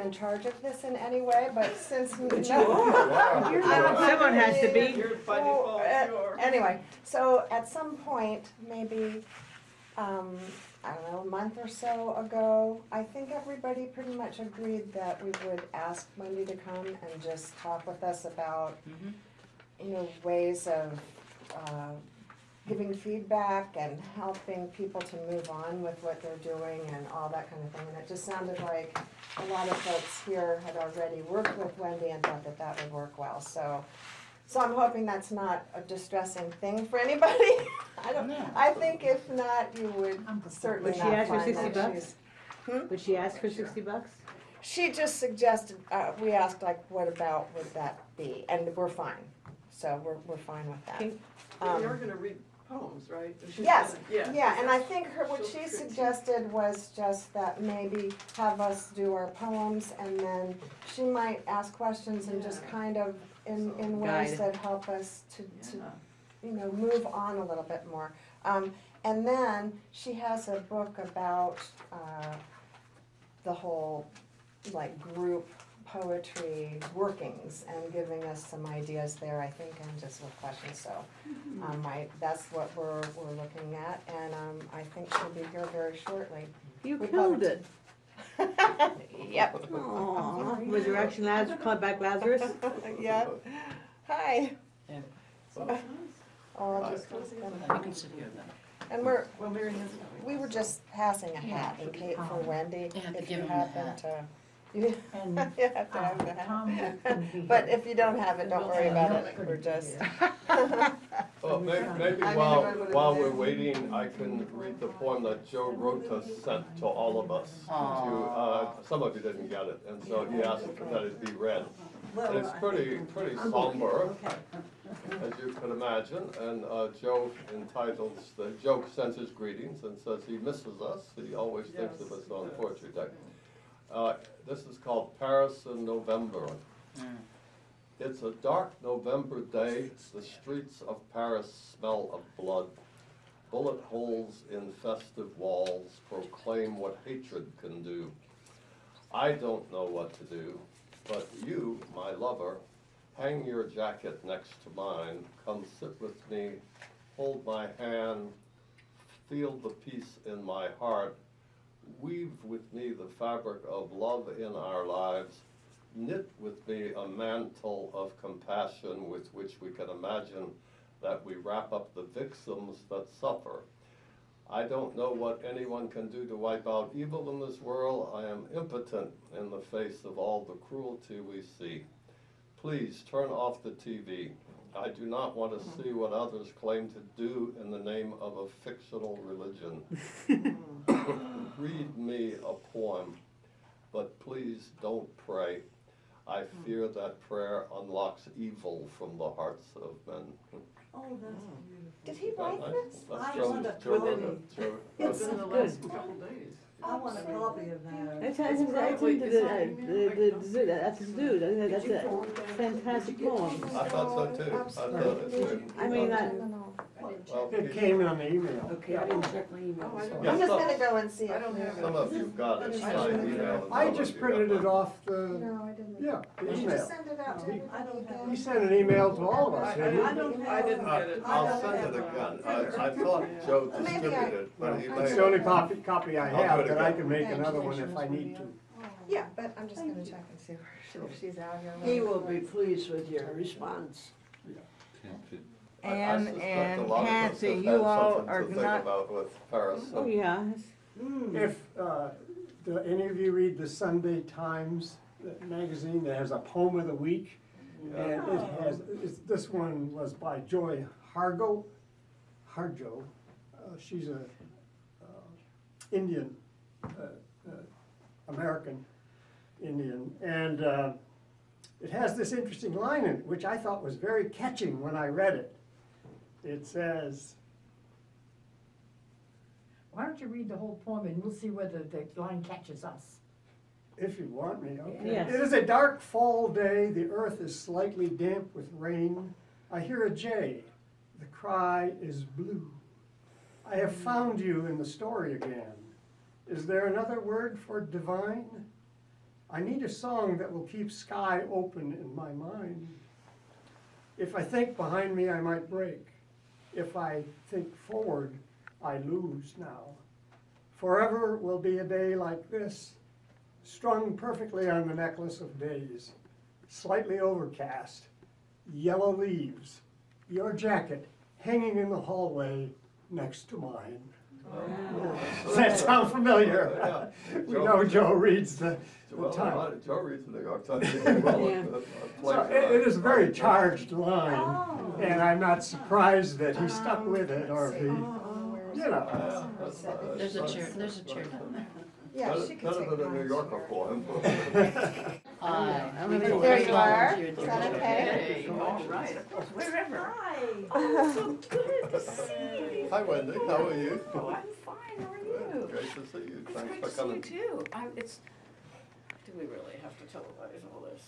in charge of this in any way, but since Wow. Someone has to be. You're by default, you are. Anyway, so at some point, maybe, I don't know, a month or so ago, I think everybody pretty much agreed that we would ask Wendy to come and just talk with us about, you know, ways of giving feedback and helping people to move on with what they're doing and all that kind of thing. And it just sounded like a lot of folks here had already worked with Wendy and thought that that would work well. So I'm hoping that's not a distressing thing for anybody. I think if not, you would certainly Would she not ask for find 60 that bucks? she's. Would she ask for $60? She just suggested, we asked like, what about would that be? And we're fine. So we're fine with that. You're gonna read poems, right? She's Yes, gonna- yeah, and I think what She'll she critique. suggested was just that maybe have us do our poems and then she might ask questions and just Yeah. kind of in ways Guide. that help us to, Yeah. you know, move on a little bit more. And then she has a book about the whole like group poetry workings and giving us some ideas there, I think, and just with questions. So that's what we're looking at, and I think she'll be here very shortly. You We killed both- it. Yep. Aw, Resurrection Lazarus, called back Lazarus. Yeah. Hi. Yeah. Oh, just You can sit here then. and we're Well, Mary has. we were just passing a hat and Kate for Wendy. Yeah, If give you him the happen hat. to. You And you have to have the Tom hat. can be But here. if you don't have it, don't worry about it. We're just. Well, maybe I mean, while, if I would've while been- we're waiting, I can read the poem that Joe wrote to sent to all of us. Some of you didn't get it, and so he asked that it be read. And it's pretty somber, as you could imagine, and Joe entitles, Joe sends his greetings and says he misses us. He always thinks of us on Poetry Day. This is called Paris in November. It's a dark November day. The streets of Paris smell of blood. Bullet holes in festive walls proclaim what hatred can do. I don't know what to do, but you, my lover, hang your jacket next to mine. Come sit with me, hold my hand, feel the peace in my heart. Weave with me the fabric of love in our lives. Knit with me a mantle of compassion with which we can imagine that we wrap up the victims that suffer. I don't know what anyone can do to wipe out evil in this world. I am impotent in the face of all the cruelty we see. Please turn off the TV. I do not want to see what others claim to do in the name of a fictional religion. Read me a poem, but please don't pray. I fear that prayer unlocks evil from the hearts of men. Oh, that's beautiful. Did he write this? That's I Joe- want a Joe copy. wrote it. Joe- It's Within the good. last couple days. I want a copy of that. It's It's into probably- the it's not email, zoo, that's the zoo, that's a fantastic poem. I thought so too. I thought it too. I mean, Well, It came on the email. Okay, I didn't check my email. Oh, I don't- Yeah, I'm just some- gonna go and see I it. don't have it. Some of you got it by email. and I some of just you printed got it mine. off the, No, I didn't. yeah, the Did you email. just send it out to I everybody don't have again? He sent an email to all of I us. didn't didn't he? I didn't get it. I'll send it again. I thought Joe Maybe I- distributed, but he may. It's the only copy I I'll do have, it but I again. can make another one if I need to. Yeah, but I'm just gonna check and see if she's out here. He will be pleased with your response. I suspect a lot of us Patsy, have you had all something are to think not- about with Paris. Oh, yeah. If, do any of you read the Sunday Times magazine that has a poem of the week? And it has, this one was by Joy Harjo. She's a Indian, American Indian. And it has this interesting line in it, which I thought was very catching when I read it. It says, Why don't you read the whole poem and we'll see whether the line catches us. if you want me, okay. Yes. It is a dark fall day, the earth is slightly damp with rain. I hear a jay, the cry is blue. I have found you in the story again. Is there another word for divine? I need a song that will keep sky open in my mind. If I think behind me, I might break. If I think forward, I lose now. Forever will be a day like this, strung perfectly on the necklace of days, slightly overcast, yellow leaves, your jacket hanging in the hallway next to mine. Does that sound familiar? Yeah. We know Joe reads the Well, Times. Joe reads the New York Times very well. Yeah. So it is a very charged line, and I'm not surprised that he stuck with it, or if he, you know. There's a chair down there. Yeah, she could Better take than a mine. New Yorker poem. Hi. There you are. Is that okay? Hey, all right, of course, wherever. Oh, so good to see you. Hi Wendy, how are you? Oh, I'm fine, how are you? Great to see you, It's thanks great for to see you coming. too. Do we really have to televise all this?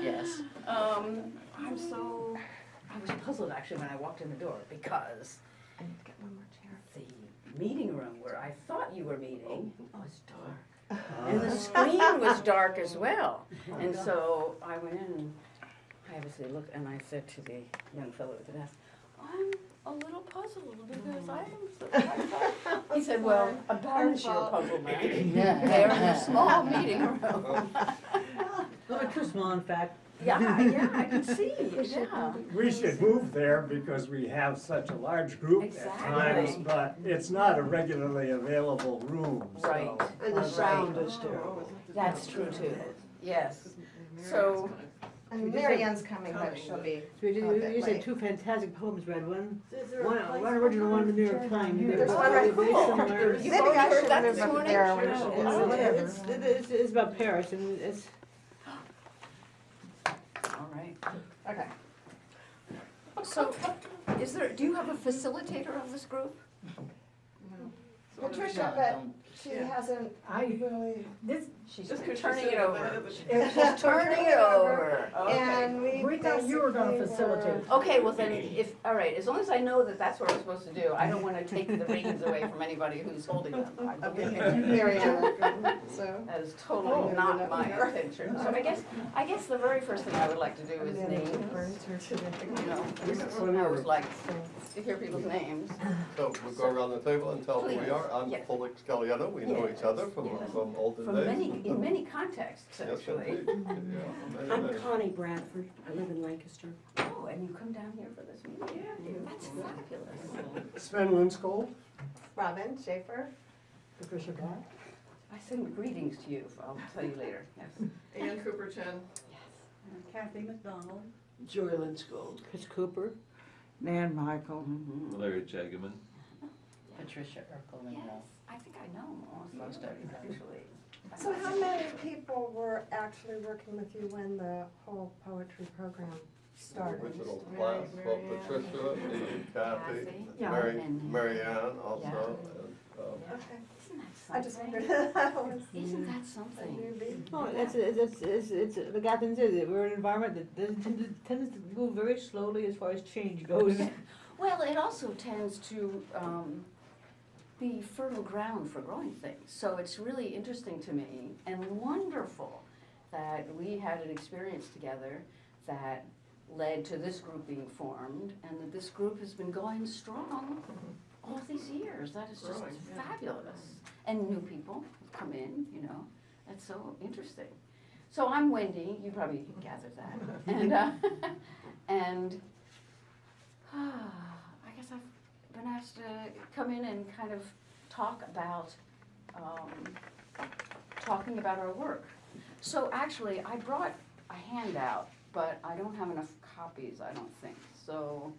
Yes. I was puzzled actually when I walked in the door because I need to get one more chair. the meeting room where I thought you were meeting was dark. And the screen was dark as well. And so I went in and I obviously looked and I said to the young fellow at the desk, I'm a little puzzled because I thought. He said, well, abandon your puzzlement. They're in a small meeting room. A little bit too small, in fact. Yeah, I can see, yeah. We should move there because we have such a large group at Exactly. times, but it's not a regularly available room, so. Right. And the sound is terrible. That's true too, yes. So, And Mary Ann's coming, but she'll be So a bit you said late. two fantastic poems read, one Is there a place original, one in the New York Times. There's They're one right very cool. similar. You Maybe both I heard should that move this up morning? there when It's, she it's, it's about Paris, and it's, all right. Okay. So, do you have a facilitator of this group? Patricia, but she hasn't I, really. She's Just 'cause she's turning it sitting over. at the head of the She's turning it over. Okay. And we thought you were gonna basically facilitate. Okay, well then, all right, as long as I know that that's what we're supposed to do, I don't wanna take the reins away from anybody who's holding them. I believe Okay, Mary Ann, so. That is totally not my intention. So I guess the very first thing I would like to do is name, you know, I always like to hear people's names. So we'll go around the table and tell who we Please. are. I'm Yes. Paul Scaliano, we know each other from Yes. olden From days. in many contexts, Yes, actually. indeed. Yeah, I'm many. Connie Bradford. I live in Lancaster. Oh, and you come down here for this meeting? Yeah. That's fabulous. Sven Lindskog, Robin Schaefer. Patricia Black. I send greetings to you, I'll tell you later, yes. Ann Cooper Chen. Kathy McDonald. Joy Lindskog. Chris Cooper. Nan Michael. Larry Jagaman. Patricia Urkel. Yes, I think I know most of you, actually. So how many people were actually working with you when the whole poetry program started? Original class, well, Patricia, me, Kathy, Yeah. Mary Ann also. Okay. Isn't I that just something? wondered. Isn't that A something? newbie. Oh, it's the guy thing is that we're in an environment that tends to move very slowly as far as change goes. Well, it also tends to be fertile ground for growing things. So it's really interesting to me and wonderful that we had an experience together that led to this group being formed and that this group has been going strong all these years. That is just Growing, yeah. fabulous. And new people come in, you know. That's so interesting. So I'm Wendy, you probably gathered that. And I guess I've been asked to come in and kind of talk about, talking about our work. So actually, I brought a handout, but I don't have enough copies, I don't think. So,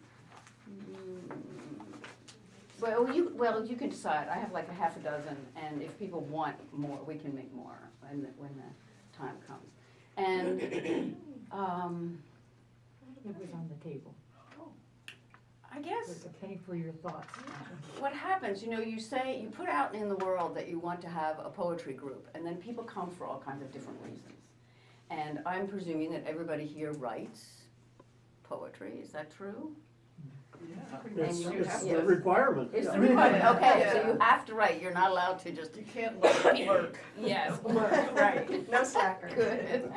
well, you can decide. I have like a half a dozen, and if people want more, we can make more when the time comes. And, It was on the table. I guess There's a penny for your thoughts. what happens, you know, you put out in the world that you want to have a poetry group, and then people come for all kinds of different reasons. And I'm presuming that everybody here writes poetry, is that true? It's, you it's have the to- requirement. It's the Yeah. requirement, okay, so Yeah. you have to write, you're not allowed to just. You can't like lurk. Yes, right. No slacker. Good.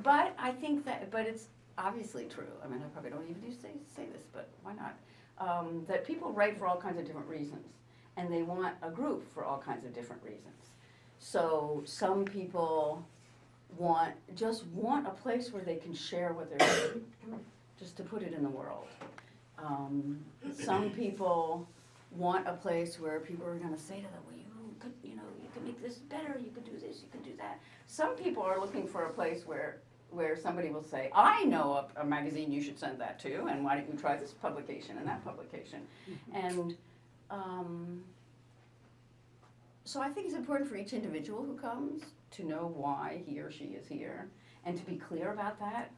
But I think that, but it's obviously true, I mean, I probably don't even need to say this, but why not? That people write for all kinds of different reasons, and they want a group for all kinds of different reasons. So some people just want a place where they can share what they're doing, just to put it in the world. Some people want a place where people are gonna say to them, well, you could make this better, you could do this, you could do that. Some people are looking for a place where somebody will say, I know a magazine you should send that to, and why don't you try this publication and that publication? And so I think it's important for each individual who comes to know why he or she is here, and to be clear about that.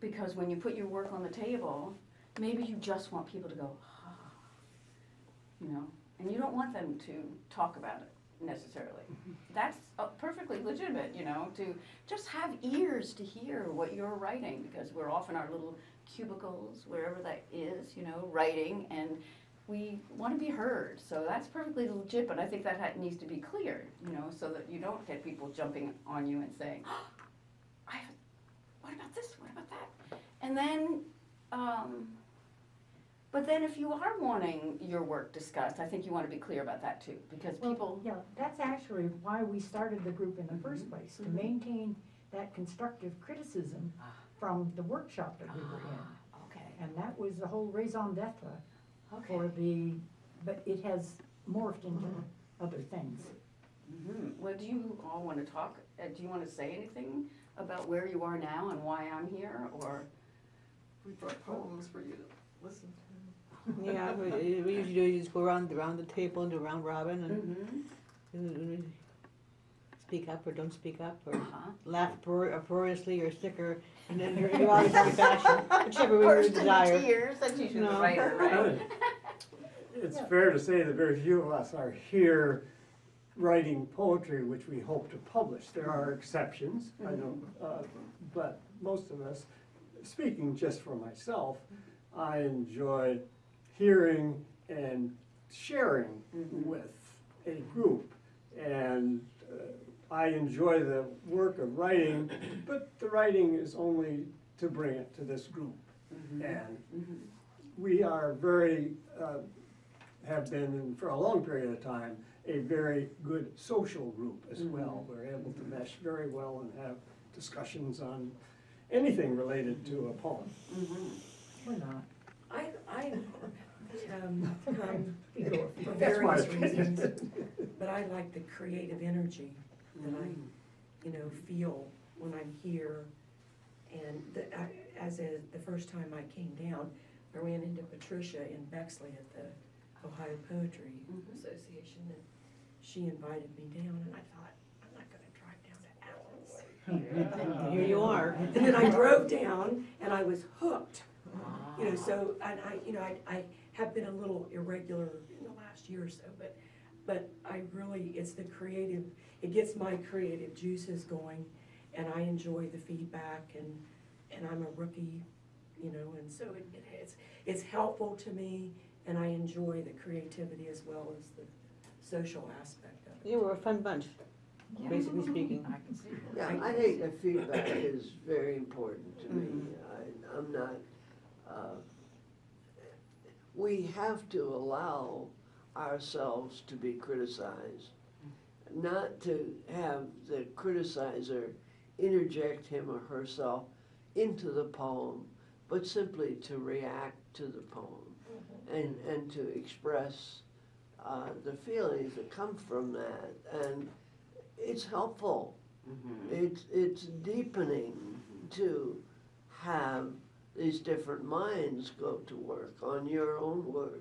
Because when you put your work on the table, maybe you just want people to go, and you don't want them to talk about it necessarily. That's perfectly legitimate, to just have ears to hear what you're writing, because we're off in our little cubicles, wherever that is, writing, and we want to be heard. So that's perfectly legit, but I think that needs to be clear, so that you don't get people jumping on you and saying, what about this, what about that? And then, but then if you are wanting your work discussed, I think you want to be clear about that too, because people. Yeah, that's actually why we started the group in the first place, to maintain that constructive criticism from the workshop that we were in. Okay. And that was the whole raison d'etre for but it has morphed into other things. Well, do you all want to talk, do you want to say anything about where you are now and why I'm here, or? We brought poems for you to listen to. Yeah, we usually do, you just go around the table and do round robin and speak up or don't speak up, or laugh uproariously or sticker, and then you're always in fashion, whichever way you desire. Tears, that's usually the No. writer, right? It's fair to say that very few of us are here writing poetry, which we hope to publish. There are exceptions, I know, but most of us, speaking just for myself, I enjoy hearing and sharing with a group. And I enjoy the work of writing, but the writing is only to bring it to this group. And we are very, have been for a long period of time, a very good social group as well. We're able to mesh very well and have discussions on anything related to a poem. We're not. I come We go for That's my various opinion. reasons, but I like the creative energy that I, feel when I'm here. And the first time I came down, I ran into Patricia in Bexley at the Ohio Poetry Association, and she invited me down, and I thought, I'm not gonna drive down to Athens. Here you are. And then I drove down, and I was hooked. So, and I have been a little irregular in the last year or so, but I really, it's the creative, it gets my creative juices going, and I enjoy the feedback, and I'm a rookie, and so it's helpful to me, and I enjoy the creativity as well as the social aspect of it. You were a fun bunch, basically speaking. I can see that. Yeah, I think the feedback is very important to me. I'm not, we have to allow ourselves to be criticized, not to have the criticizer interject him or herself into the poem, but simply to react to the poem and to express the feelings that come from that. And it's helpful. It's deepening to have these different minds go to work on your own work.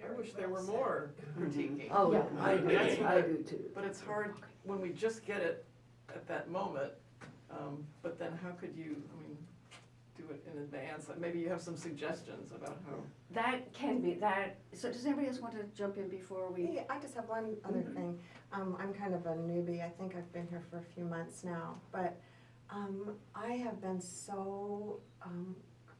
I wish there were more critiquing. Oh, yeah, Yeah. I do, That's I what do too. But it's hard when we just get it at that moment, but then how could you, do it in advance? Like maybe you have some suggestions about how. That can be, so does anybody else want to jump in before we? Yeah, I just have one other thing. I'm kind of a newbie. I think I've been here for a few months now, but I have been so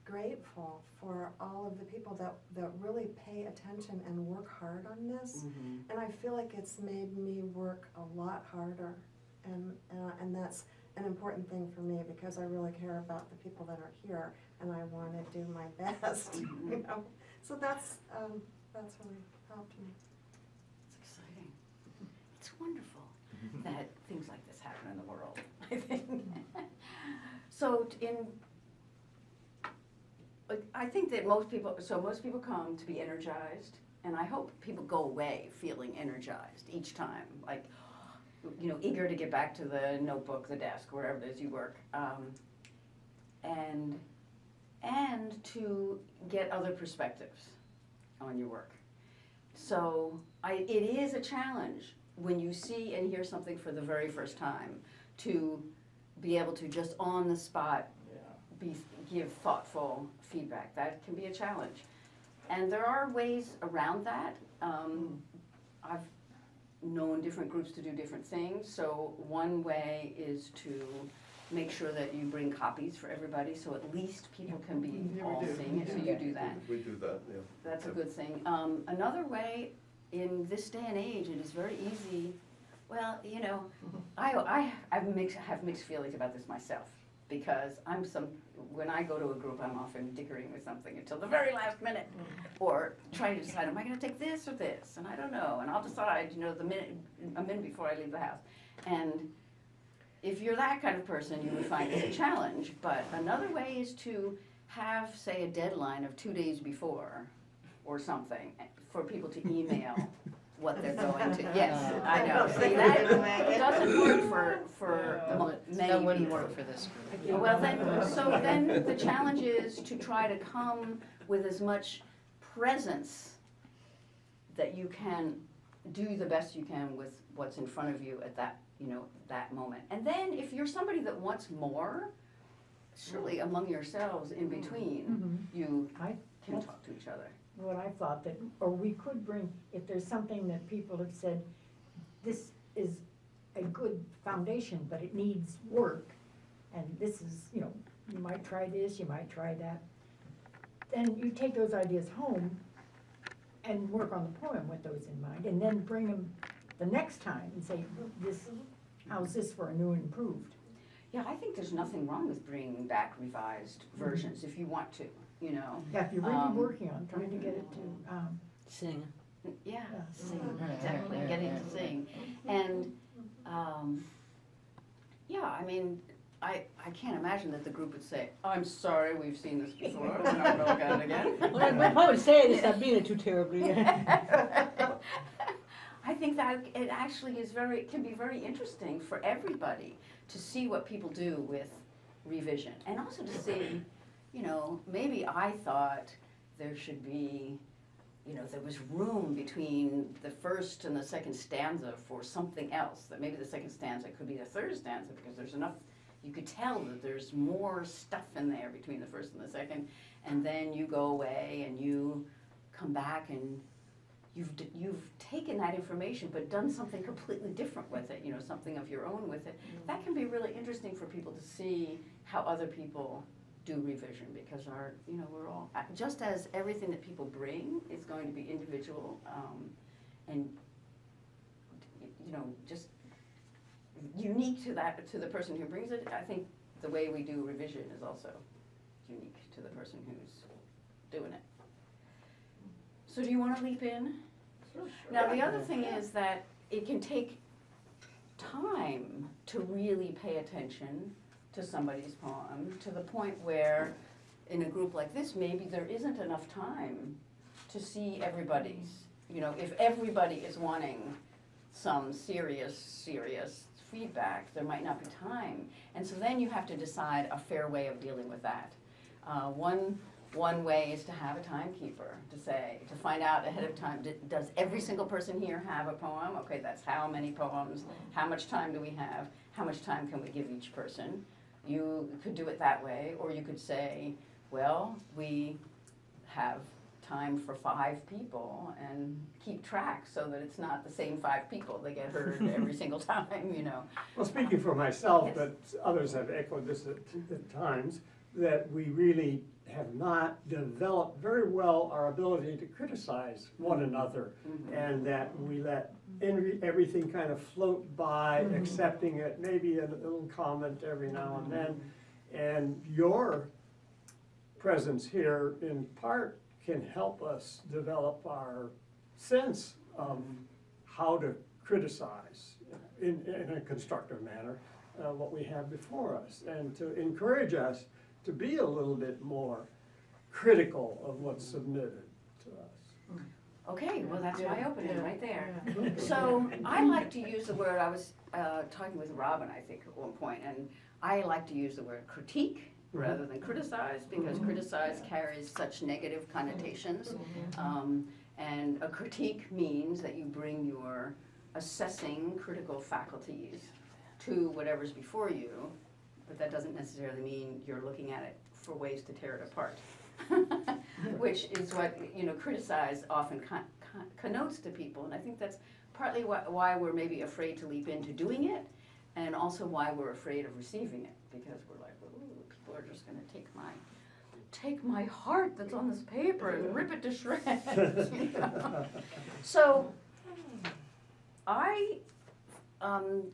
grateful for all of the people that really pay attention and work hard on this. And I feel like it's made me work a lot harder. And that's an important thing for me because I really care about the people that are here and I want to do my best. You know? So that's really helped me. It's exciting. It's wonderful that things like this happen in the world, I think. So I think that most people come to be energized, and I hope people go away feeling energized each time, like, you know, eager to get back to the notebook, the desk, wherever it is you work, and to get other perspectives on your work. So it is a challenge when you see and hear something for the very first time to be able to just on the spot give thoughtful feedback. That can be a challenge. And there are ways around that. I've known different groups to do different things. So one way is to make sure that you bring copies for everybody so at least people can be all seeing it. So you do that. We do that, yeah. That's a good thing. Another way, in this day and age, it is very easy. Well, you know, I have mixed feelings about this myself because when I go to a group, I'm often dickering with something until the very last minute, or trying to decide, am I going to take this or this? And I don't know, and I'll decide, you know, a minute before I leave the house. And if you're that kind of person, you would find it a challenge. But another way is to have, say, a deadline of 2 days before or something for people to email what they're going to. Yes, I know. See, that doesn't work for many That wouldn't people. work for this group. Well, then the challenge is to try to come with as much presence that you can do the best you can with what's in front of you at that, you know, that moment. And then if you're somebody that wants more, surely among yourselves in between, you can talk to each other. What I thought that, or we could bring, if there's something that people have said, this is a good foundation, but it needs work, and this is, you know, you might try this, you might try that, then you take those ideas home and work on the poem with those in mind, and then bring them the next time and say, how's this for a new and improved? Yeah, I think there's nothing wrong with bringing back revised versions if you want to, you know. Yeah, if you're really working on trying to get it to, Sing. Yeah, Yeah. sing, exactly, getting to sing. And, yeah, I mean, I can't imagine that the group would say, I'm sorry, we've seen this before, we're not gonna look at it again. Well, I probably say it, it's not being it too terribly. I think that it actually can be very interesting for everybody to see what people do with revision. And also to see, you know, maybe I thought there should be, you know, there was room between the first and the second stanza for something else, that maybe the second stanza could be the third stanza because there's enough, you could tell that there's more stuff in there between the first and the second, and then you go away and you come back and you've taken that information but done something completely different with it, you know, something of your own with it. That can be really interesting for people to see how other people do revision, because you know, we're all, just as everything that people bring is going to be individual, and, you know, just unique to the person who brings it. I think the way we do revision is also unique to the person who's doing it. So do you want to leap in? Sure. Now, the other thing is that it can take time to really pay attention to somebody's poem, to the point where in a group like this, maybe there isn't enough time to see everybody's, you know, if everybody is wanting some serious feedback, there might not be time. And so then you have to decide a fair way of dealing with that. One way is to have a timekeeper, to find out ahead of time, does every single person here have a poem? Okay, that's how many poems, how much time do we have, how much time can we give each person? You could do it that way, or you could say, well, we have time for 5 people and keep track so that it's not the same 5 people that get heard every single time, you know. Well, speaking for myself, Yes. but others have echoed this at times, that we really have not developed very well our ability to criticize one another, and that we let everything kind of float by, accepting it, maybe a little comment every now and then. And your presence here in part can help us develop our sense of how to criticize in a constructive manner what we have before us, and to encourage us to be a little bit more critical of what's submitted to us. Okay, well, that's my opening right there. So I like to use the word, I was talking with Robin, I think, at one point, and I like to use the word critique rather than criticize, because criticize carries such negative connotations. And a critique means that you bring your assessing critical faculties to whatever's before you, but that doesn't necessarily mean you're looking at it for ways to tear it apart. Which is what, you know, criticize often connotes to people, and I think that's partly why we're maybe afraid to leap into doing it, and also why we're afraid of receiving it, because we're like, ooh, people are just gonna take my heart that's on this paper and rip it to shreds, you know? So, I,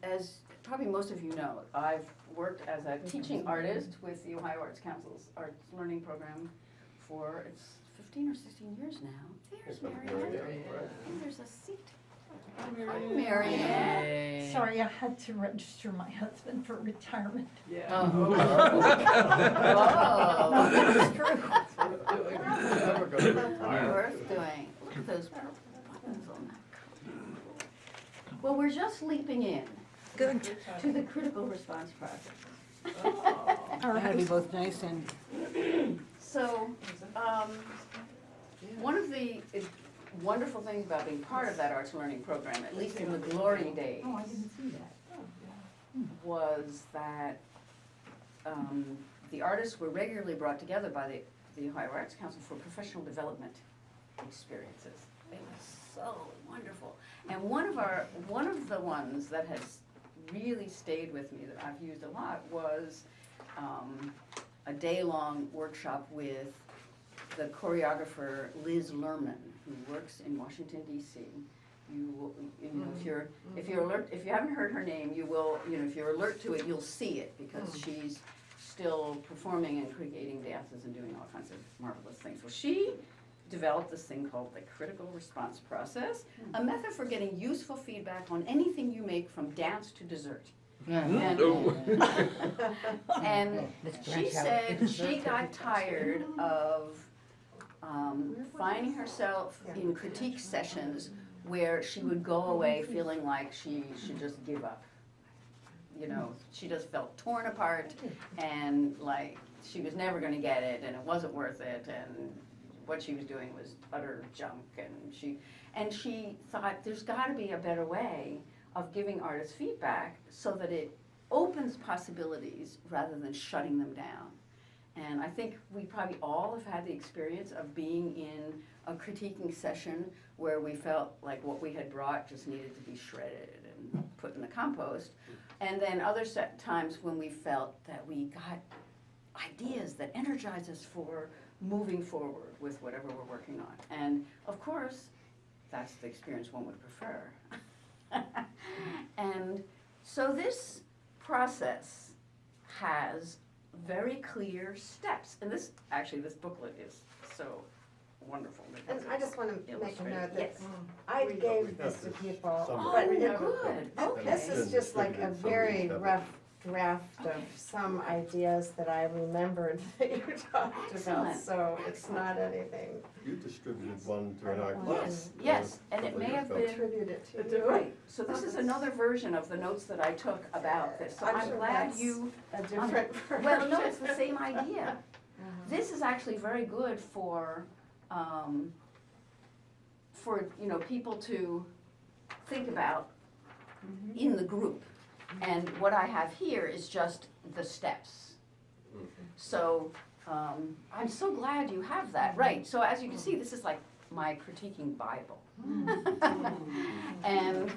as probably most of you know, I've worked as a teaching artist with the Ohio Arts Council's Arts Learning Program for, it's 15 or 16 years now. There's Marianne. And there's a seat. Hi, Marianne. Sorry, I had to register my husband for retirement. Yeah. Oh. That's true. Never gonna retire. Worth doing. Look at those purple buttons on that. Well, we're just leaping in. Good. To the critical response process. I had to be both nice and. So, one of the wonderful things about being part of that arts learning program, at least in the glory days, Oh, I didn't see that. was that the artists were regularly brought together by the Ohio Arts Council for professional development experiences. It was so wonderful. And one of the ones that has really stayed with me that I've used a lot was a day-long workshop with the choreographer Liz Lerman, who works in Washington D.C. You know, if you haven't heard her name, you will. You know, if you're alert to it, you'll see it, because she's still performing and creating dances and doing all kinds of marvelous things. Well, she developed this thing called the critical response process, a method for getting useful feedback on anything you make, from dance to dessert. And she said she got tired of finding herself in critique sessions where she would go away feeling like she should just give up. You know, she just felt torn apart and like she was never going to get it, and it wasn't worth it, and what she was doing was utter junk, and she thought there's got to be a better way of giving artists feedback so that it opens possibilities rather than shutting them down. And I think we probably all have had the experience of being in a critiquing session where we felt like what we had brought just needed to be shredded and put in the compost. And then other times when we felt that we got ideas that energize us for moving forward with whatever we're working on. And of course, that's the experience one would prefer. And so this process has very clear steps. And this booklet is so wonderful. And I just want to make a note that Yes. I gave this to people, Summary. but good. Okay. this is just like a very rough draft of some ideas that I remembered that you talked about, Excellent. so it's not anything. You distributed one during our Yes, class. yes, and it may have been, Attribute it to you. right, so this is another version of the notes that I took about this, so I'm I'm sure glad that's you, A different version. well, no, it's the same idea. This is actually very good for you know, people to think about in the group. And what I have here is just the steps. So I'm so glad you have that, right, so as you can see, this is like my critiquing Bible. And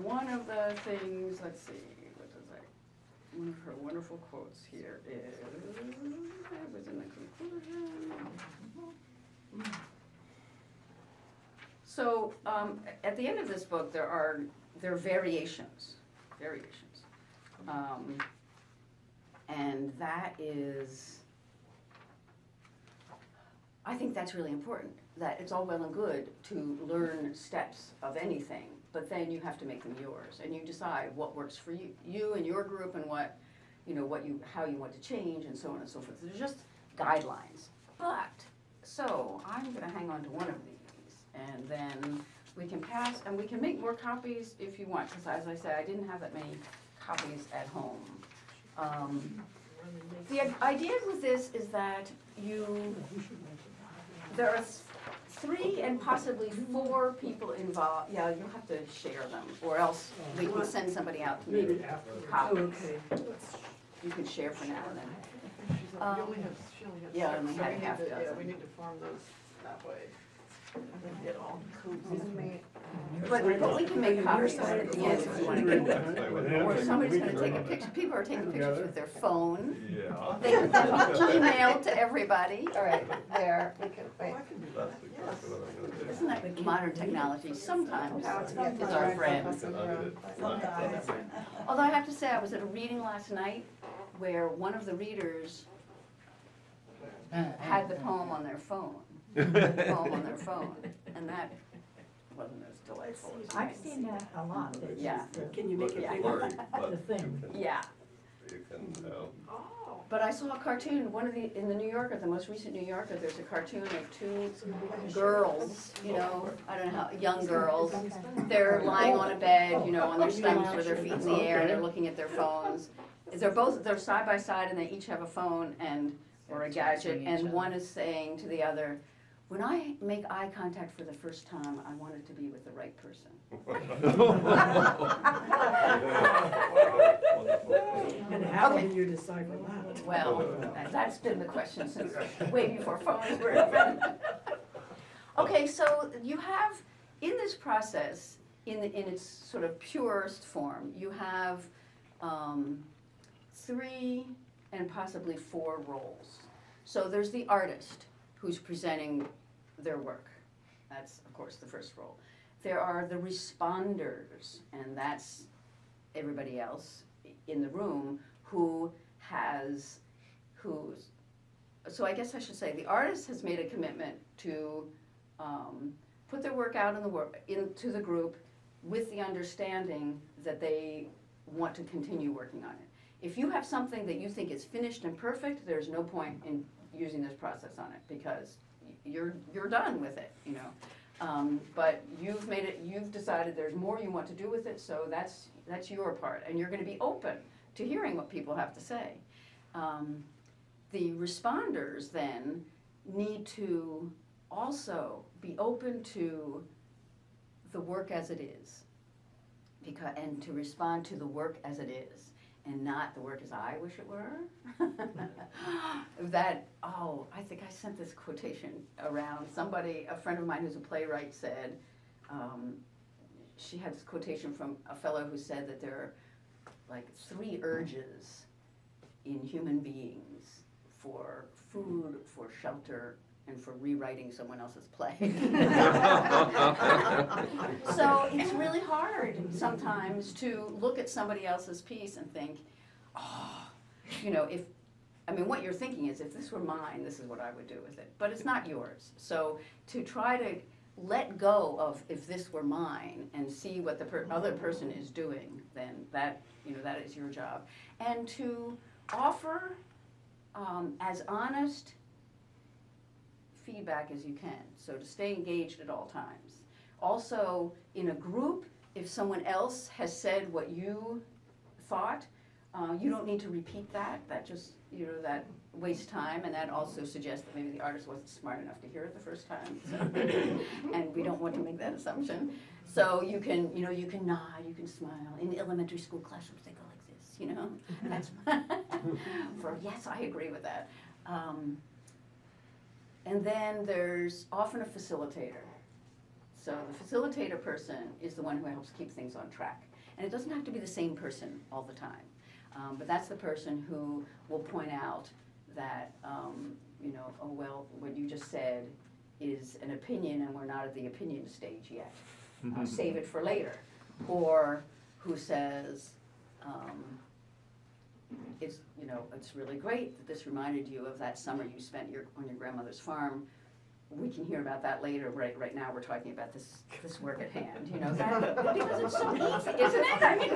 one of the things, let's see, what does one of her wonderful quotes here is, it was in the conclusion. So at the end of this book, there are variations. And that is, I think that's really important, that it's all well and good to learn steps of anything, but then you have to make them yours, and you decide what works for you and your group, and what, how you want to change, and so on and so forth. There's just guidelines. But, so, I'm gonna hang on to one of these, and then we can pass, and we can make more copies if you want, because as I said, I didn't have that many copies at home. The idea with this is that there are 3 and possibly 4 people involved. Yeah, you'll have to share them, or else we can send somebody out to make copies. You can share for now and then. She only has Yeah, six, only so had we need half to, dozen. we need to farm those that way. And then get all But we can make copies at the end if you want to get them. Or somebody's gonna take a picture, people are taking pictures with their phone. Yeah. They can then be emailed to everybody. All right, there, we can, wait. I can do That's that, exactly what I'm gonna do. Isn't that modern technology sometimes Yeah. is our friend? Sometimes. Although I have to say, I was at a reading last night where one of the readers had the poem on their phone. And that wasn't as delightful as I've seen that a lot. That's Yeah. just the- Can you make it Yeah. bigger? Word, but The thing. Yeah, you can, Oh. but I saw a cartoon, in the New Yorker, the most recent New Yorker, there's a cartoon of 2 girls, I don't know how, young girls. They're lying on a bed, on their stomachs with their feet in the air, and they're looking at their phones. They're side by side, and they each have a phone or a gadget, and one is saying to the other, when I make eye contact for the first time, I want it to be with the right person. And how Okay. do you decipher that? Well, that's been the question since way before phones were invented. Okay, so you have, in this process, in its sort of purest form, you have 3 and possibly 4 roles. So there's the artist who's presenting their work. That's, of course, the first role. There are the responders, and that's everybody else in the room so I guess I should say the artist has made a commitment to put their work out into the group with the understanding that they want to continue working on it. If you have something that you think is finished and perfect, there's no point in using this process on it because you're done with it, But you've decided there's more you want to do with it, so that's your part, and you're going to be open to hearing what people have to say. The responders then need to also be open to the work as it is, and to respond to the work as it is, and not the work as I wish it were. I think I sent this quotation around. A friend of mine who's a playwright said, she had this quotation from a fellow who said that there are like 3 urges in human beings: for food, for shelter, and for rewriting someone else's play. So it's really hard sometimes to look at somebody else's piece and think, what you're thinking is, if this were mine, this is what I would do with it. But it's not yours. So to try to let go of if this were mine and see what the other person is doing, then that is your job. And to offer as honest feedback as you can, so to stay engaged at all times. Also, in a group, if someone else has said what you thought, you don't need to repeat that. That just, that wastes time, and that also suggests that maybe the artist wasn't smart enough to hear it the first time. So, and we don't want to make that assumption. So you can nod, you can smile. In elementary school classrooms, they go like this, That's for yes, I agree with that. And then there's often a facilitator. So the facilitator person is the one who helps keep things on track. And it doesn't have to be the same person all the time. But that's the person who will point out that, you know, oh, well, what you just said is an opinion and we're not at the opinion stage yet. Save it for later. Or who says, it's, you know, it's really great that this reminded you of that summer you spent on your grandmother's farm. We can hear about that later. Right now we're talking about this work at hand, you know, that, because it's so easy, isn't it? I mean,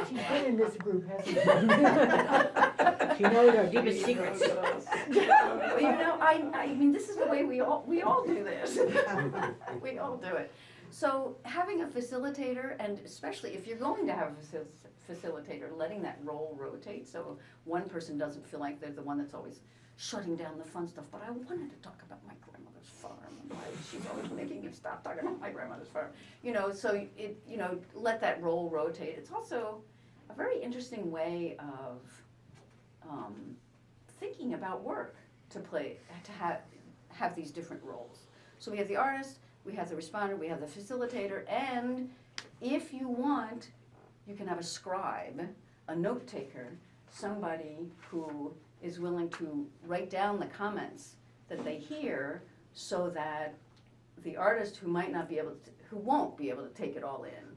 She's been in this group, hasn't she? She knows our deepest secrets. Well, you know, I mean, this is the way we all do this. We all do it. So having a facilitator, and especially if you're going to have a facilitator, letting that role rotate, so one person doesn't feel like they're the one that's always shutting down the fun stuff, but I wanted to talk about my grandmother's farm, and why she's always making me stop talking about my grandmother's farm. You know, so it, you know, let that role rotate. It's also a very interesting way of thinking about work to have these different roles. So we have the artist, we have the responder, we have the facilitator, and if you want, you can have a scribe, a note taker, somebody who is willing to write down the comments that they hear so that the artist who might not be able to, who won't be able to take it all in,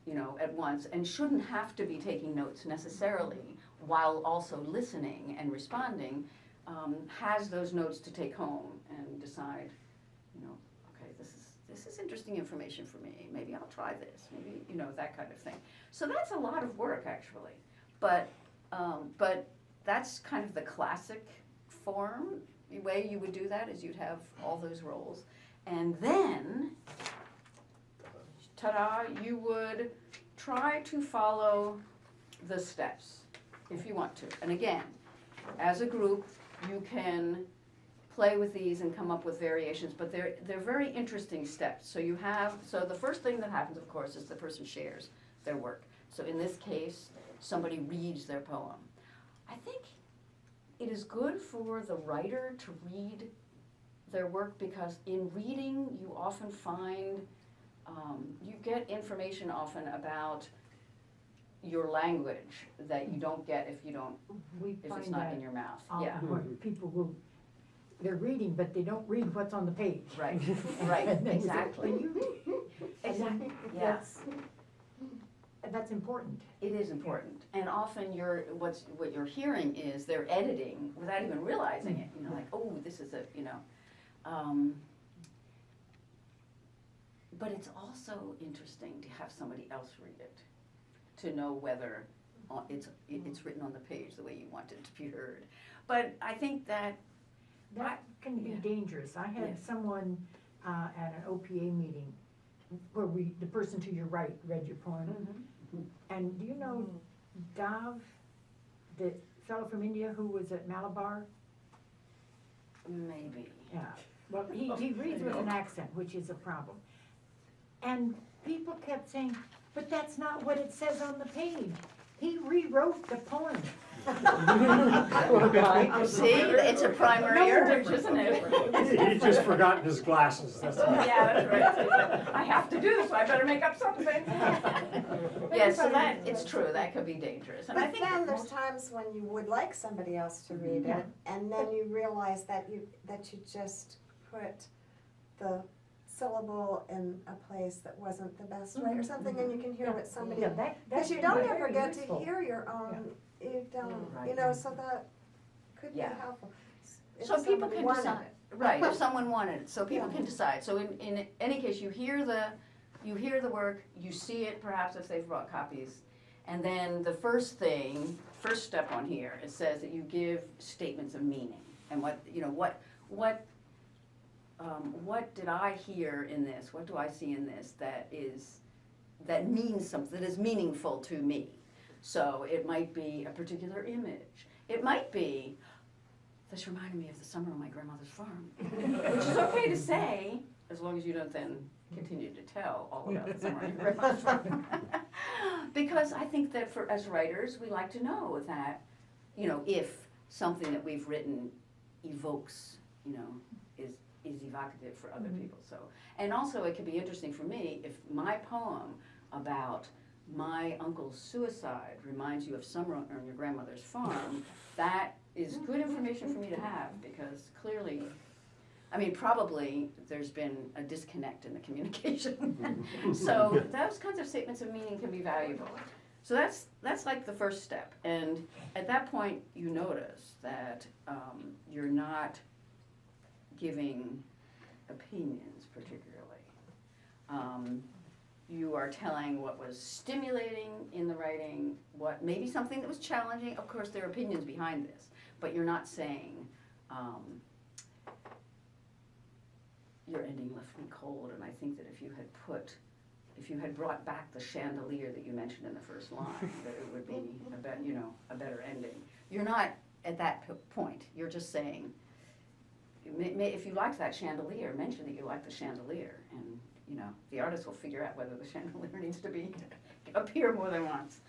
you know, at once, and shouldn't have to be taking notes necessarily while also listening and responding, has those notes to take home and decide, you know, okay, this is interesting information for me. Maybe I'll try this. Maybe, you know, that kind of thing. So that's a lot of work, actually. But that's kind of the classic form. The way you would do that is you'd have all those roles. And then, ta-da, you would try to follow the steps if you want to. And again, as a group, you can play with these and come up with variations, but they're very interesting steps. So so the first thing that happens, of course, is the person shares their work. So in this case, somebody reads their poem. I think it is good for the writer to read their work because in reading you often find, you get information often about your language that you don't get if it's not in your mouth. Yeah. People they're reading, but they don't read what's on the page. Right, right, exactly. Exactly, yes. That's important. It is important, and often what you're hearing is they're editing without even realizing it. You know, like, oh, this is But it's also interesting to have somebody else read it, to know whether it's written on the page the way you want it to be heard. But I think that can be dangerous. I had Yes. someone at an OPA meeting where the person to your right read your poem. Mm-hmm. And do you know Dav, the fellow from India who was at Malabar? Maybe. Yeah. Well, he reads with an accent, which is a problem. And people kept saying, but that's not what it says on the page. He rewrote the poem. See, it's a primary urge, isn't it? He just forgot his glasses, that's all. Yeah, that's right. I have to do this, so I better make up something. Yes, so it's true, that could be dangerous. And I But think then there's times when you would like somebody else to read it, and then you realize that you just put the syllable in a place that wasn't the best way or something, and you can hear what somebody, Yeah, because you don't ever get to hear your own, you don't, you know, so that could be Yeah. helpful. If so people somebody can wanted decide, it. right, if someone wanted it, so people Yeah. can decide. So in any case, you hear the work, you see it perhaps if they've brought copies, and then the first step on here, it says that you give statements of meaning, and what did I hear in this, what do I see in this that means something, that is meaningful to me. So it might be a particular image. It might be, this reminded me of the summer on my grandmother's farm, which is okay to say, as long as you don't then continue to tell all about the summer on your grandmother's farm. Because I think that as writers, we like to know that, you know, if something that we've written evokes, you know, is evocative for other people. So, and also it could be interesting for me if my poem about my uncle's suicide reminds you of summer on your grandmother's farm. That is good information for me to have, because clearly, I mean, probably there's been a disconnect in the communication. So those kinds of statements of meaning can be valuable. So that's like the first step. And at that point, you notice that you're not giving opinions particularly. You are telling what was stimulating in the writing, what maybe something that was challenging. Of course, there are opinions behind this, but you're not saying, your ending left me cold, and I think that if you had brought back the chandelier that you mentioned in the first line, that it would be a better ending. You're not at that point. You're just saying, if you liked that chandelier, mention that you like the chandelier, and you know, the artist will figure out whether the chandelier needs to appear more than once.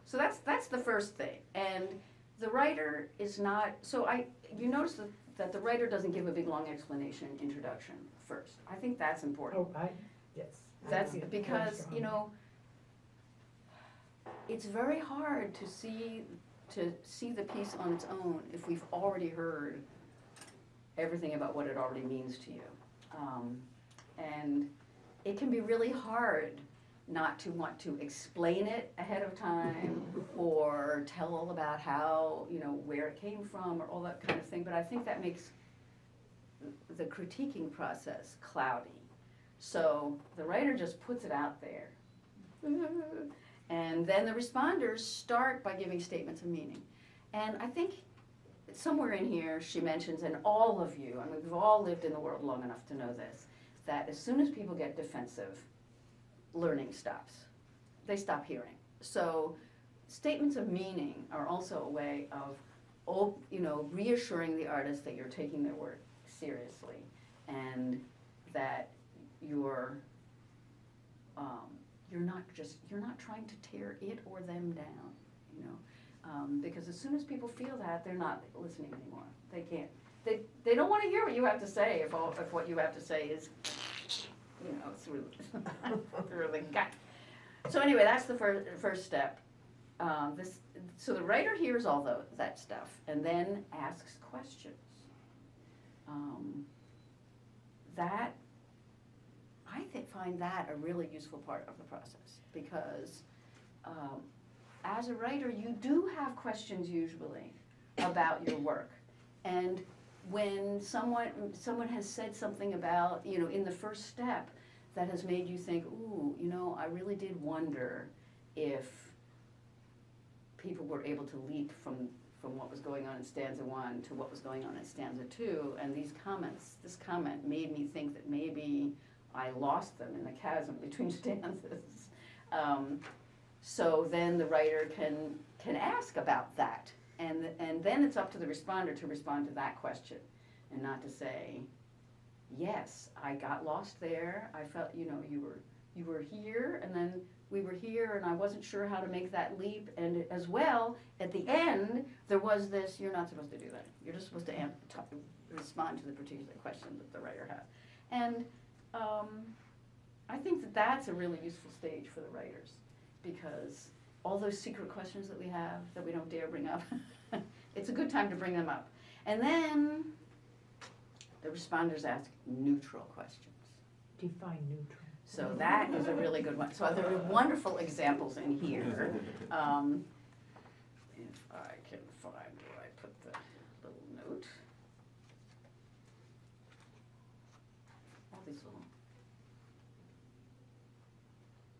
So that's the first thing. And the writer is not, you notice that the writer doesn't give a big long explanation introduction first. I think that's important. Yes. That's because, you know, it's very hard to see the piece on its own if we've already heard everything about what it already means to you. And it can be really hard not to want to explain it ahead of time or tell all about how, you know, where it came from or all that kind of thing. But I think that makes the critiquing process cloudy. So the writer just puts it out there. And then the responders start by giving statements of meaning. And I think somewhere in here she mentions, and all of you, I mean, we've all lived in the world long enough to know this, that as soon as people get defensive, learning stops. They stop hearing. So statements of meaning are also a way of, you know, reassuring the artist that you're taking their work seriously and that you're not trying to tear it or them down, you know, because as soon as people feel that, they're not listening anymore. They can't. They don't want to hear what you have to say if what you have to say is, you know, through the gut. So anyway, that's the first step. So the writer hears all that stuff and then asks questions. I find that a really useful part of the process, because as a writer, you do have questions usually about your work. And when someone has said something about, you know, in the first step that has made you think, ooh, you know, I really did wonder if people were able to leap from what was going on in stanza 1 to what was going on in stanza 2, and this comment made me think that maybe I lost them in the chasm between stanzas. So then the writer can ask about that. And then it's up to the responder to respond to that question, and not to say, yes, I got lost there. I felt, you know, you were here, and then we were here, and I wasn't sure how to make that leap. And as well, at the end, there was this, you're not supposed to do that. You're just supposed to respond to the particular question that the writer has. And I think that that's a really useful stage for the writers, because all those secret questions that we have that we don't dare bring up, it's a good time to bring them up. And then the responders ask neutral questions. Define neutral. So that is a really good one. So there are wonderful examples in here. If I can find where I put the little note. All these little.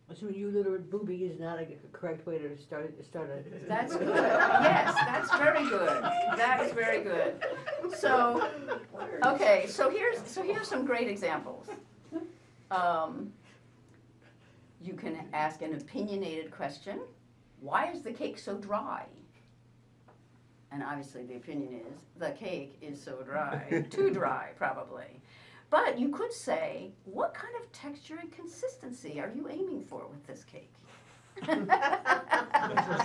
Assuming illiterate booby is not a correct way to start a. That's good. Yes, that's very good. That is very good. So, okay, so here's some great examples. You can ask an opinionated question. Why is the cake so dry? And obviously the opinion is the cake is so dry, too dry probably. But you could say, what kind of texture and consistency are you aiming for with this cake?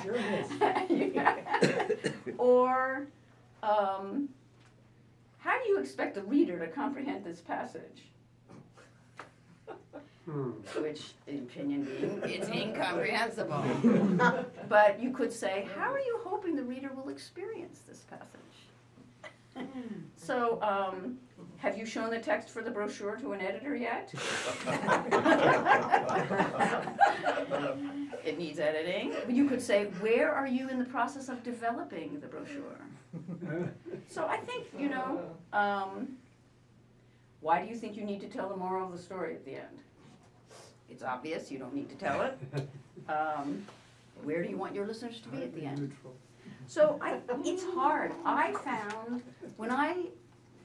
Sure is. Or or, how do you expect the reader to comprehend this passage? Which, in opinion being, it's incomprehensible. But you could say, how are you hoping the reader will experience this passage? So, have you shown the text for the brochure to an editor yet? It needs editing. You could say, where are you in the process of developing the brochure? So I think, why do you think you need to tell the moral of the story at the end? It's obvious, you don't need to tell it. Where do you want your listeners to be at the end? So it's hard. I found, when I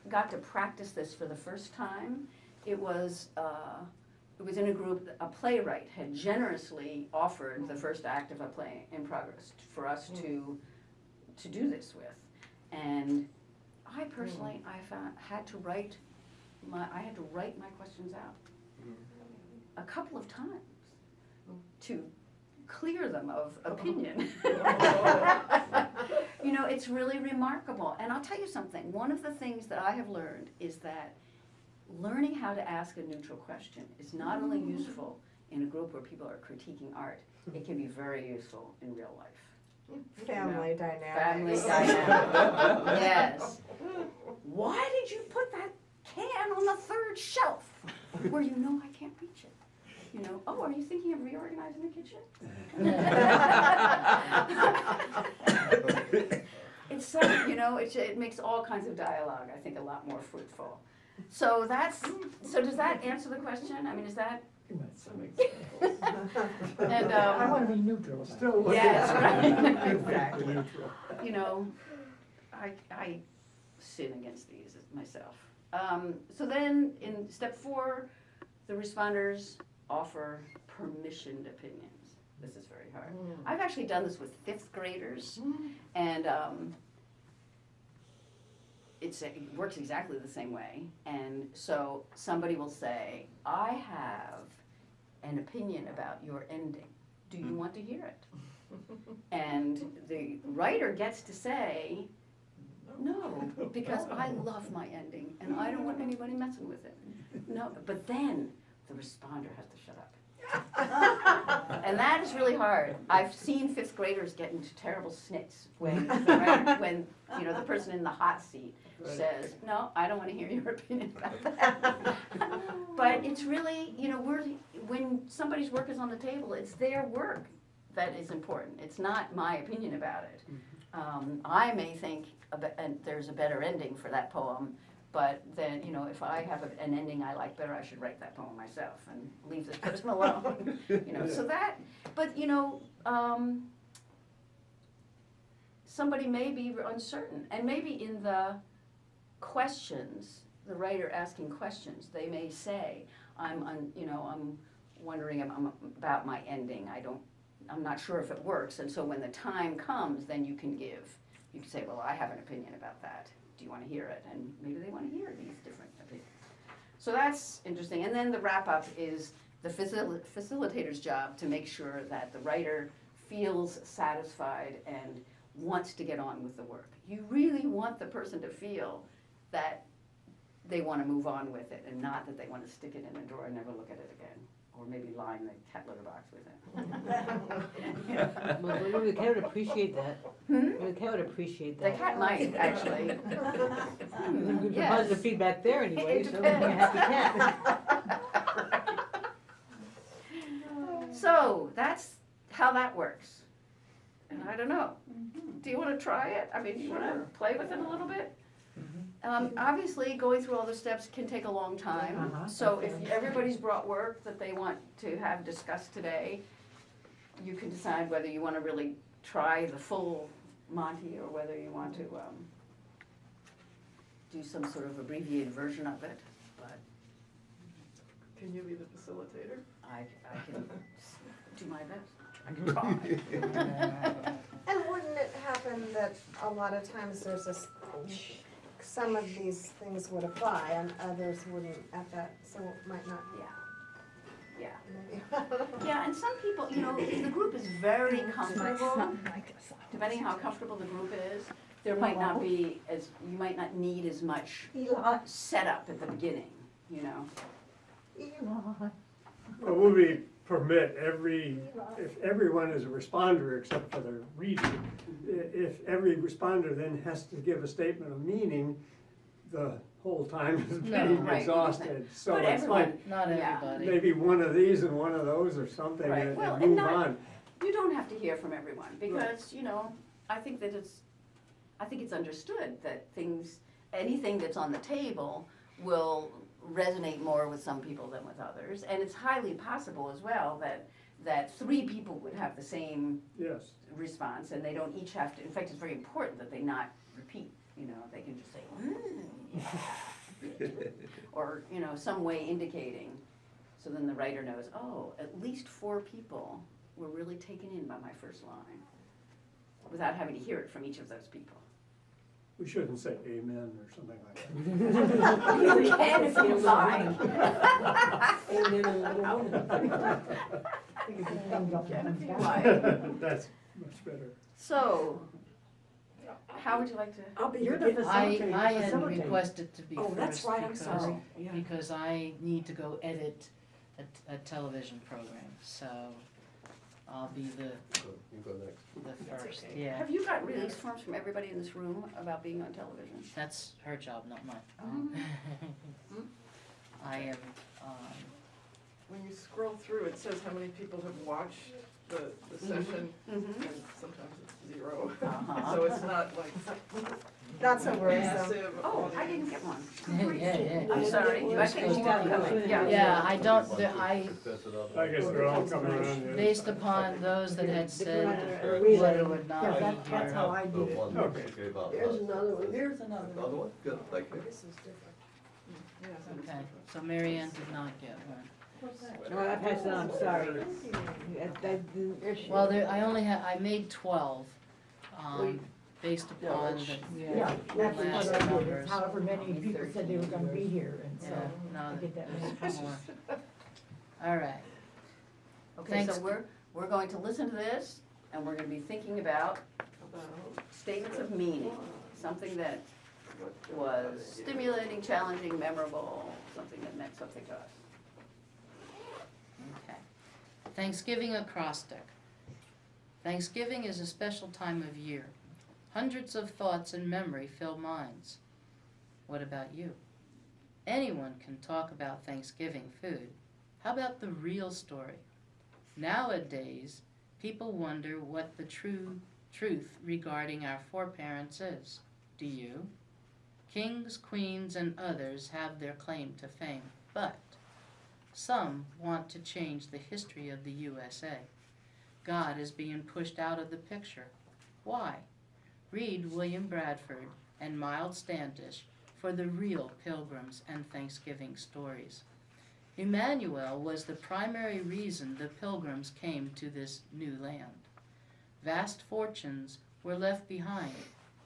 got to practice this for the first time, it was in a group, a playwright had generously offered the first act of a play in progress for us to do this with. And I personally, had to write my questions out a couple of times to clear them of opinion. It's really remarkable. And I'll tell you something, one of the things that I have learned is that learning how to ask a neutral question is not only useful in a group where people are critiquing art, it can be very useful in real life. Family dynamics. Family dynamics, yes. Why did you put that can on the third shelf where you know I can't reach it? Oh, are you thinking of reorganizing the kitchen? It's so, it makes all kinds of dialogue, I think, a lot more fruitful. So does that answer the question? I mean, is that? And, I want to be neutral. Still. yes, right. Exactly. I sin against these myself. So then in step 4, the responders offer permissioned opinions. This is very hard. I've actually done this with 5th graders, and it works exactly the same way. And so somebody will say, I have an opinion about your ending. Do you want to hear it? And the writer gets to say, no, because I love my ending, and I don't want anybody messing with it. No, but then the responder has to shut up. And that is really hard. I've seen 5th graders get into terrible snits when the person in the hot seat says, no, I don't want to hear your opinion about that. But it's really, when somebody's work is on the table, it's their work that is important. It's not my opinion about it. I may think there's a better ending for that poem, but then, if I have an ending I like better, I should write that poem myself and leave this person alone. So that, but somebody may be uncertain, and maybe in the questions, the writer asking questions, they may say, I'm wondering about my ending. I'm not sure if it works, and so when the time comes, then you can say, well, I have an opinion about that. Do you want to hear it? And maybe they want to hear these different opinions. So that's interesting. And then the wrap-up is the facilitator's job to make sure that the writer feels satisfied and wants to get on with the work. You really want the person to feel that they want to move on with it and not that they want to stick it in a drawer and never look at it again. Or maybe line the cat litter box with it. Well, the cat would appreciate that. The cat would appreciate The that. cat might, actually. Good Yes. positive feedback there anyway, It so we'll be a happy cat. So that's how that works. And I don't know. Do you want to try it? I mean, do you want to play with it a little bit? Obviously, going through all the steps can take a long time. So if everybody's brought work that they want to have discussed today, you can decide whether you want to really try the full Monty or whether you want to do some sort of abbreviated version of it. But Can you be the facilitator? I can do my best. I can try. And wouldn't it happen that a lot of times there's some of these things would apply and others wouldn't at that, so it might not, Yeah. maybe. Yeah, and some people, if the group is very comfortable, depending how comfortable the group is, there might not be as, you might not need as much setup at the beginning, you know? Well, would we permit if everyone is a responder except for the reader, if every responder then has to give a statement of meaning, the whole time is No. being Right. exhausted. So But it's everyone- like Not Yeah. everybody. maybe one of these and one of those or something Right. and Well, and and move not- on. You don't have to hear from everyone, because, you know, I think it's understood that anything that's on the table will resonate more with some people than with others. And it's highly possible as well that 3 people would have the same Yes. response, and they don't each have to, in fact, it's very important that they not repeat, you know, they can just say, yeah, or, you know, some way indicating, so then the writer knows, oh, at least 4 people were really taken in by my first line, without having to hear it from each of those people. We shouldn't say amen or something like that. You can if you like. Amen, a little woman. Can if you like. That's much better. So, how would you like to? I'll be You're the the facilitator. I had Facilitate. requested to be Oh, first that's right, I'm because, sorry, yeah. because I need to go edit a television program, so I'll be You go next. the first, okay. yeah. Have you got release forms from everybody in this room about being on television? That's her job, not mine. I am, When you scroll through, it says how many people have watched the session, and sometimes it's 0. Uh-huh. So it's not like Not so worrisome. massive Oh, I audience. didn't get one. yeah. I'm sorry, I think you are coming, yeah. Yeah, I don't, I I guess they're all coming around here. based upon those that had said Read would it. or would not Yeah, be that's how here. I did it. Okay. Here's another one. Here's another one. Another one? Good, thank you. This is different. Yeah, so it's Okay, different. so Mary Ann did not get one. No, I passed it on, sorry. Well, I made 12, based upon the, Yeah, that's what last I did, numbers. it's however many people said they were gonna be here, and Yeah, so I no, get that many. there's more. All right, Okay, so Thanks. we're going to listen to this, and we're gonna be thinking about About statements of meaning, something that what was stimulating, challenging, memorable, something that meant something to us. okay. Thanksgiving acrostic. Thanksgiving is a special time of year. Hundreds of thoughts and memory fill minds. What about you? Anyone can talk about Thanksgiving food. How about the real story? Nowadays, people wonder what the truth regarding our foreparents is. Do you? Kings, queens, and others have their claim to fame, but some want to change the history of the USA. God is being pushed out of the picture. Why? Read William Bradford and Miles Standish for the real Pilgrims and Thanksgiving stories. Emmanuel was the primary reason the Pilgrims came to this new land. Vast fortunes were left behind.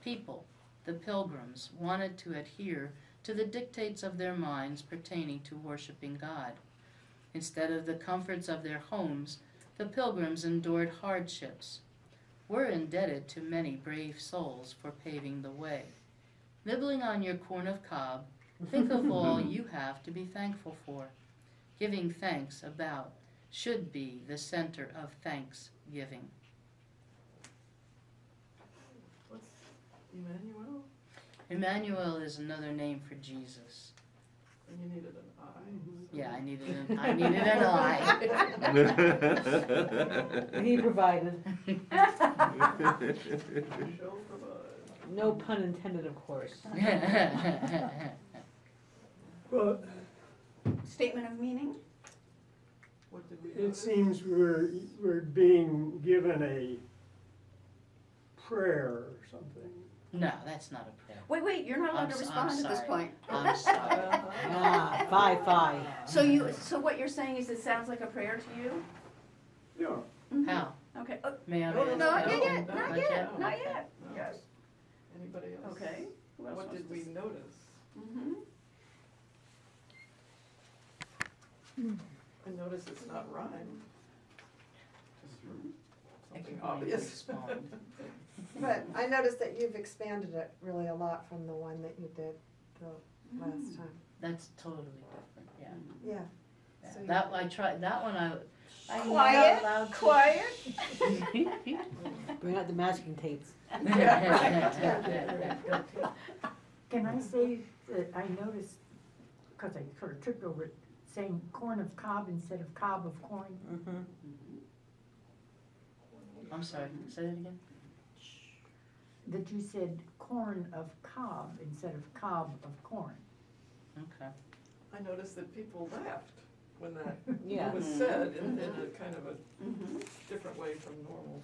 People, the Pilgrims, wanted to adhere to the dictates of their minds pertaining to worshiping God. Instead of the comforts of their homes, the Pilgrims endured hardships. We're indebted to many brave souls for paving the way. Nibbling on your corn of cob, think of all you have to be thankful for. Giving thanks about should be the center of thanksgiving. What's Emmanuel? Emmanuel is another name for Jesus. And you needed an I. Yeah, I needed an eye. He provided. Shall provide. No pun intended, of course. Well, Statement of meaning? What did we it notice? seems we're being given a prayer or something. No, that's not a prayer. Wait, you're not allowed to I'm respond at this sorry. point. I'm sorry. Ah, 5-5. So what you're saying is it sounds like a prayer to you? Yeah. Mhm. How? Okay, May I No, answer? not no, yet, no, not not yet, yet. not yet. No. Yes, Anybody else? okay. Who else What wants did to we s- notice? Mhm. I noticed it's not rhyme. Just I something can only obvious. respond. But I noticed that you've expanded it really a lot from the one that you did the last time. That's totally different, yeah. Yeah. Yeah. So you- That, I tried, that one I'm not Quiet, allowed to. quiet. Bring out the masking tapes. Can I say that I noticed, because I sort of tripped over it, saying corn of cob instead of cob of corn? Mm-hmm. I'm sorry, say that again? That you said corn of cob instead of cob of corn. Okay. I noticed that people laughed when that Yeah. was said in a kind of a Mhm. different way from normal.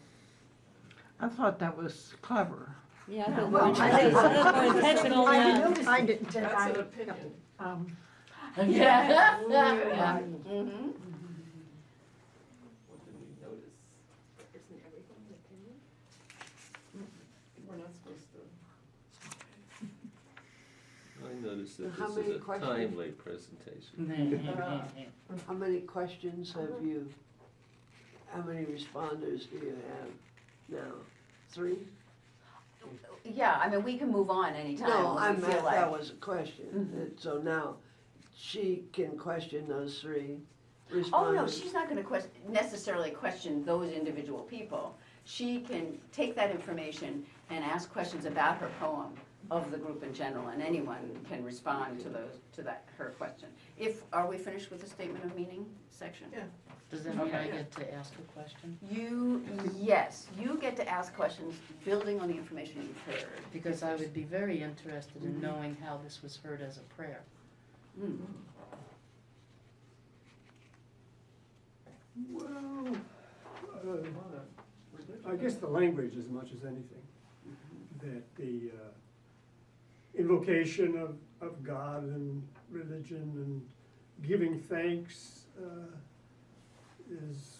I thought that was clever. Yeah, I Yeah, thought well, more I- intentional, I yeah. noticed I- that That's I, an opinion. Yeah. Yeah. What Mhm. did we notice? Isn't everything an opinion? We're not supposed to. I noticed that How this many is a questions? timely presentation. How many questions have you, how many responders do you have now? 3? Yeah, I mean, we can move on anytime. No, when I we feel meant, like- that was a question. Mhm. So now, she can question those 3 responders. Oh, no, she's not gonna necessarily question those individual people. She can take that information and ask questions about her poem of the group in general, and anyone can respond to her question. Are we finished with the statement of meaning section? Yeah. Does that mean I Okay. get to ask a question? Yes, you get to ask questions building on the information you've heard. Because I would be very interested in knowing how this was heard as a prayer. Mm. Well, I guess the language as much as anything, that the invocation of God and religion and giving thanks is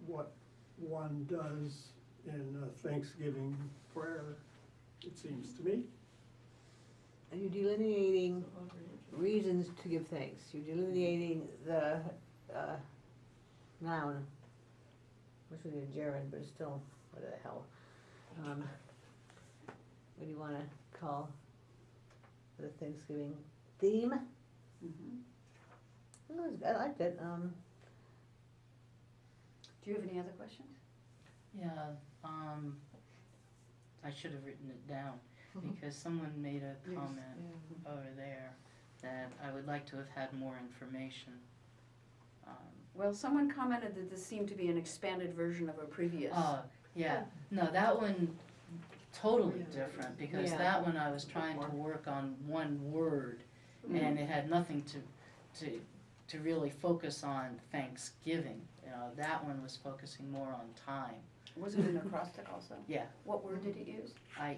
what one does in a Thanksgiving prayer, it seems to me. Are you delineating reasons to give thanks? You're delineating the noun, which would be a gerund, but it's still, what the hell? What do you wanna call the Thanksgiving theme? Mhm. I liked it. Do you have any other questions? Yeah, I should have written it down, because someone made a comment over there that I would like to have had more information. Well, someone commented that this seemed to be an expanded version of a previous. Yeah, no, that one, totally different, because Yeah. that one I was trying to work on one word, and it had nothing to really focus on Thanksgiving. You know, that one was focusing more on time. Was it an acrostic also? Yeah, What word did it use? I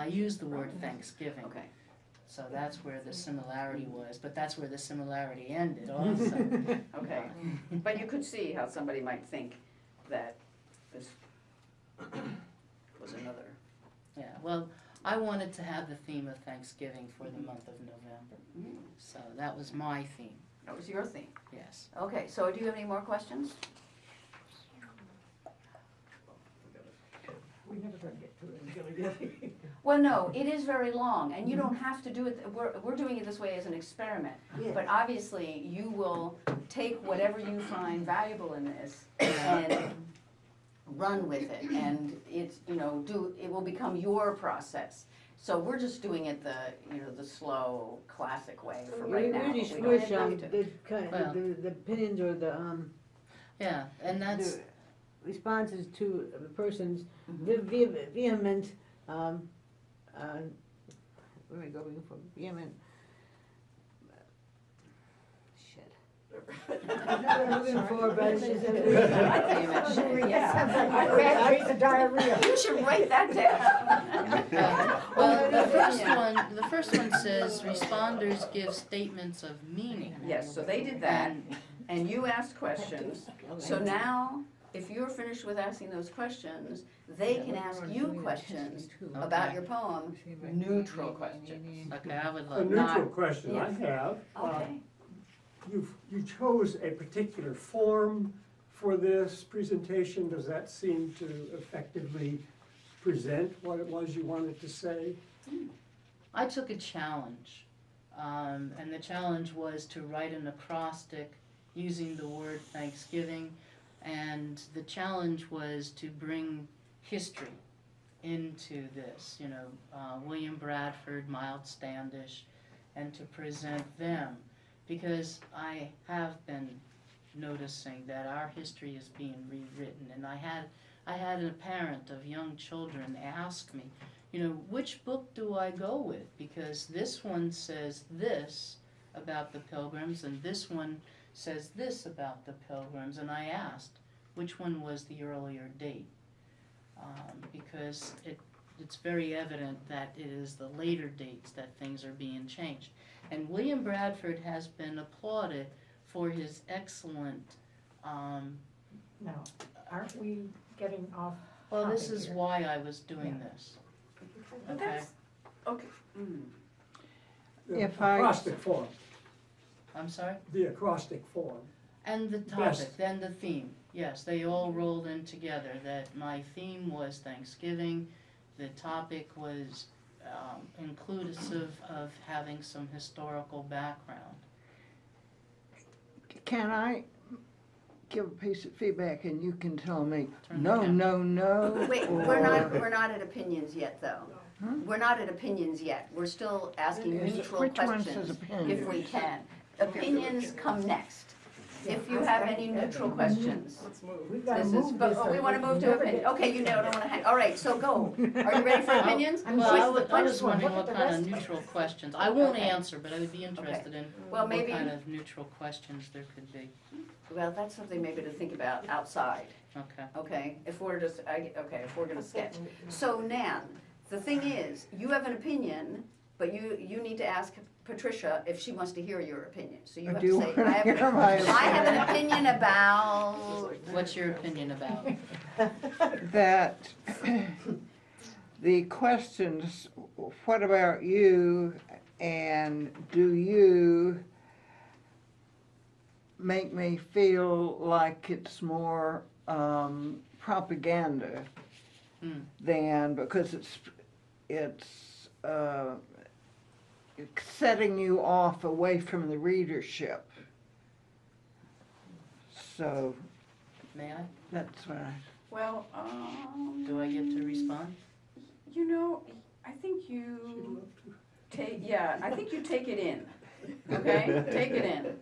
used the word Thanksgiving. Okay. So that's where the similarity was, but that's where the similarity ended also. Okay. But you could see how somebody might think that this was another. Yeah, well, I wanted to have the theme of Thanksgiving for the month of November, so that was my theme, That was your theme. yes. Okay, so do you have any more questions? We never gonna get to it. Well, no, it is very long, and you don't have to do it, we're doing it this way as an experiment. But obviously, you will take whatever you find valuable in this and run with it, and it's, it will become your process. So we're just doing it the slow, classic way for right now. Really We don't squish have to. the opinions or the Yeah, and that's, the responses to the person's Mhm. vehement, where am I going from, vehement? Shit. I'm looking for, but it's just. Bad case of diarrhea. You should write that down. well, the first one says responders give statements of meaning. Yes, so they did that, and you asked questions. So now, if you're finished with asking those questions, they can ask you questions about your poem, neutral questions. Okay, I would A love, neutral question I yes. have. Okay. You chose a particular form for this presentation. Does that seem to effectively present what it was you wanted to say? I took a challenge, and the challenge was to write an acrostic using the word Thanksgiving, and the challenge was to bring history into this, William Bradford, Miles Standish, and to present them, because I have been noticing that our history is being rewritten, and I had a parent of young children ask me, which book do I go with? Because this one says this about the Pilgrims, and this one says this about the Pilgrims, and I asked which one was the earlier date, because it's very evident that it is the later dates that things are being changed. And William Bradford has been applauded for his excellent, Now, aren't we getting off well, this topic is here? why I was doing this. But Okay. that's, okay. The If I- acrostic form, I'm sorry? the acrostic form. And the Best. topic, then the theme. Yes, they all rolled in together, that my theme was Thanksgiving, the topic was inclusive of having some historical background. Can I give a piece of feedback and you can tell me, Turn the no, camera. no, no? Wait, or- we're not at opinions yet, though. We're not at opinions yet. We're still asking Is it- neutral which one says questions, opinions? if we can. Opinions come next. If you have any neutral questions. Let's move. We've got to This is, move but this. oh, we or want to move to never opinion. get- Okay, you don't want to hang, all right, so go. Are you ready for opinions? I'm Well, just I the was first one. wondering Look what at the kind of rest. neutral questions, I won't Okay. answer, but I would be interested in Well, what maybe, kind of neutral questions there could be. well, that's something maybe to think about outside, Okay. okay? If we're just, if we're gonna sketch. So Nan, the thing is, you have an opinion, but you need to ask Patricia if she wants to hear your opinion. So you I have do to say, wanna I have hear my I have an opinion about, What's your opinion about? That the questions, what about you, and do you, make me feel like it's more propaganda Hmm. than, because it's setting you off away from the readership. So May I? that's what I. well, Do I get to respond? I think you I think you take it in, okay? Take it in.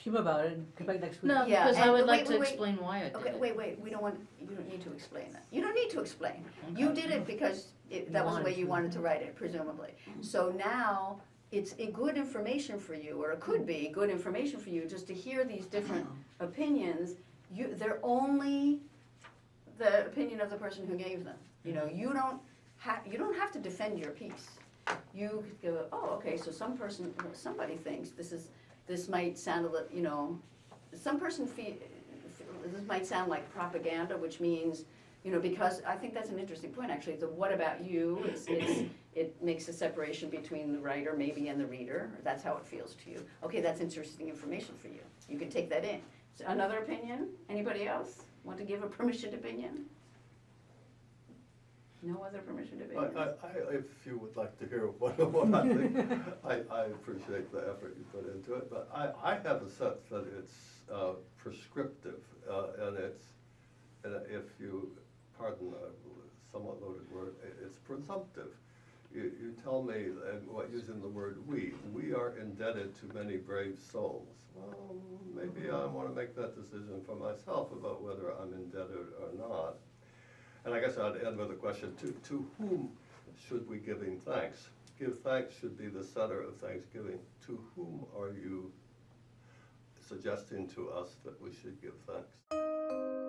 Fume about it and come back next week. No, Yeah, because I and would like wait, to wait, wait. explain why I did Okay, it. wait, you don't need to explain that. You don't need to explain. You Okay. did it because that was the way you wanted to write it, presumably. So now, it's a good information for you, or it could be good information for you, just to hear these different opinions. They're only the opinion of the person who gave them. You don't have to defend your piece. You could go, oh, okay, so somebody thinks this might sound a little, some person this might sound like propaganda, which means, because I think that's an interesting point, actually, the what about you, it makes a separation between the writer maybe and the reader, that's how it feels to you. Okay, that's interesting information for you. You can take that in. So another opinion? Anybody else want to give a permissioned opinion? No other permissioned opinion? If you would like to hear what I think, I appreciate the effort you put into it, but I have a sense that it's prescriptive, and if you pardon a somewhat loaded word, it's presumptive. You tell me, using the word we are indebted to many brave souls. Well, maybe I want to make that decision for myself about whether I'm indebted or not. And I guess I'd end with a question, to whom should we giving thanks? Give thanks should be the center of Thanksgiving. To whom are you suggesting to us that we should give thanks?